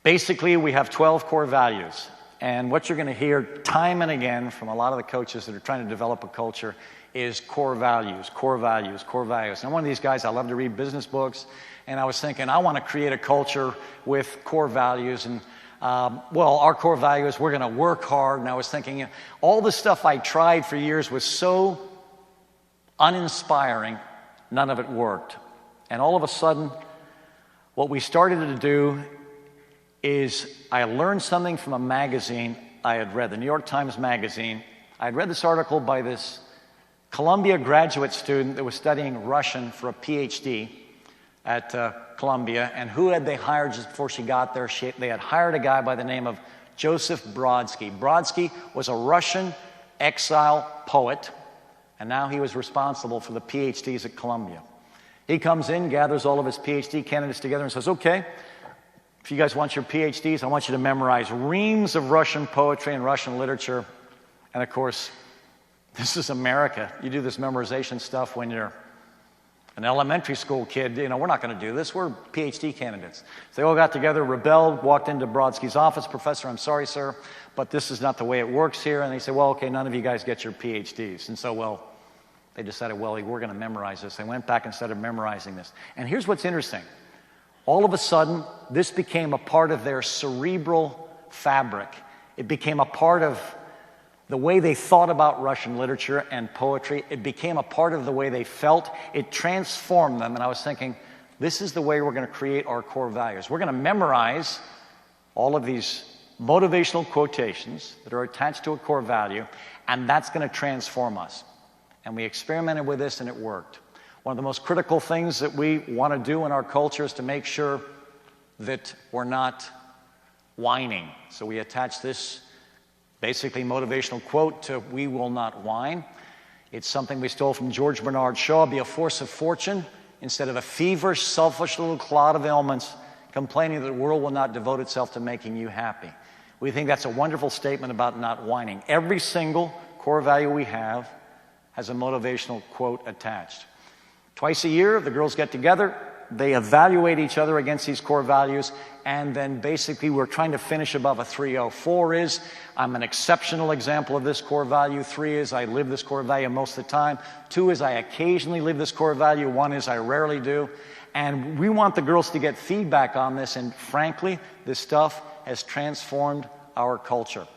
Basically, we have 12 core values. And what you're going to hear time and again from a lot of the coaches that are trying to develop a culture is core values, core values, core values. And I'm one of these guys, I love to read business books, and I was thinking, I want to create a culture with core values. And well, our core value is we're going to work hard. And I was thinking, you know, all the stuff I tried for years was so uninspiring, none of it worked. And all of a sudden, what we started to do is I learned something from a magazine I had read, the New York Times magazine. I had read this article by this Columbia graduate student that was studying Russian for a PhD at Columbia. And who had they hired just before she got there? They had hired a guy by the name of Joseph Brodsky. Brodsky was a Russian exile poet, and now he was responsible for the PhDs at Columbia. He comes in, gathers all of his PhD candidates together and says, okay, if you guys want your PhDs, I want you to memorize reams of Russian poetry and Russian literature. And of course, this is America. You do this memorization stuff when you're an elementary school kid. You know, we're not going to do this. We're PhD candidates. So they all got together, rebelled, walked into Brodsky's office. Professor, I'm sorry, sir, but this is not the way it works here. And they said, well, okay, none of you guys get your PhDs. And so, well, they decided, well, we're going to memorize this. They went back and started memorizing this. And here's what's interesting. All of a sudden, this became a part of their cerebral fabric. It became a part of the way they thought about Russian literature and poetry. It became a part of the way they felt. It transformed them. And I was thinking, this is the way we're going to create our core values. We're going to memorize all of these motivational quotations that are attached to a core value, and that's going to transform us. And we experimented with this, and it worked. One of the most critical things that we want to do in our culture is to make sure that we're not whining. So we attach this basically motivational quote to "We will not whine." It's something we stole from George Bernard Shaw. Be a force of fortune instead of a feverish, selfish little clod of ailments complaining that the world will not devote itself to making you happy. We think that's a wonderful statement about not whining. Every single core value we have has a motivational quote attached. Twice a year, the girls get together, they evaluate each other against these core values, and then basically we're trying to finish above a 3-0. 4 is, I'm an exceptional example of this core value. 3 is, I live this core value most of the time. 2 is, I occasionally live this core value. 1 is, I rarely do. And we want the girls to get feedback on this, and frankly, this stuff has transformed our culture.